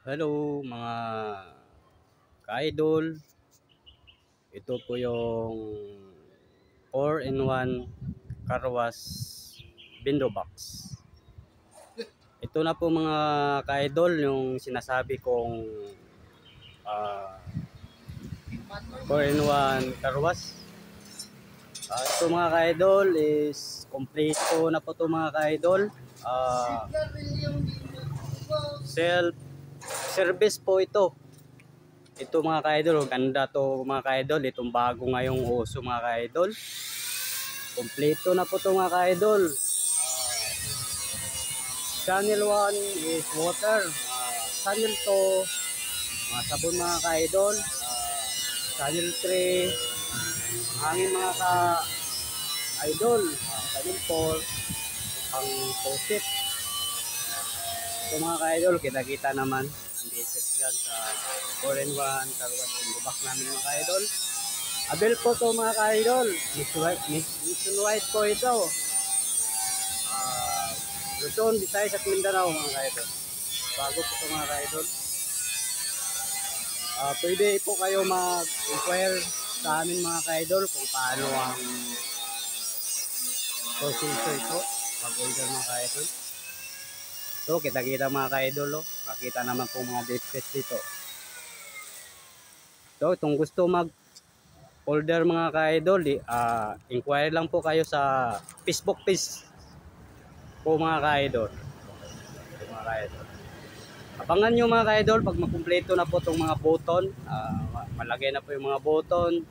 Hello mga ka-idol. Ito po yung 4-in-1 car wash window box. Ito na po mga ka-idol yung sinasabi kong 4-in-1 car wash. Ito mga ka-idol is kompleto na po ito mga ka-idol. Self service po ito. Ito mga ka-idol, ganda to mga ka-idol. Itong bago ngayong uso mga ka-idol. Kompleto na po to mga ka-idol. Channel 1 is water. Channel 2, mga sabon mga ka-idol. Channel 3, hangin mga ka-idol. Channel 4, ang posit. Ito mga ka-idol, kita-kita naman. Dito yan sa 4-in-1 car wash window box namin mga ka-idol. Abel po to mga ka-idol. Nationwide po ito. Luzon, Visayas at Mindanao mga ka-idol. Bago po ito mga ka-idol. Pwede po kayo mag-inquire sa amin mga ka-idol kung paano ang proseso ito pag-order mga ka-idol. So, kita-kita mga ka-idol, makita naman po mga defects dito. So, itong gusto mag-order mga ka-idol, inquire lang po kayo sa Facebook page po mga ka-idol. Abangan nyo mga ka-idol pag makumpleto na po itong mga button. Malagay na po yung mga button,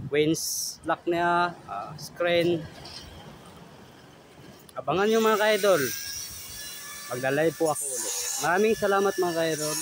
winch lock niya, screen. Abangan nyo mga ka-idol. Maglalay po ako ulit. Maraming salamat mga ka-idol.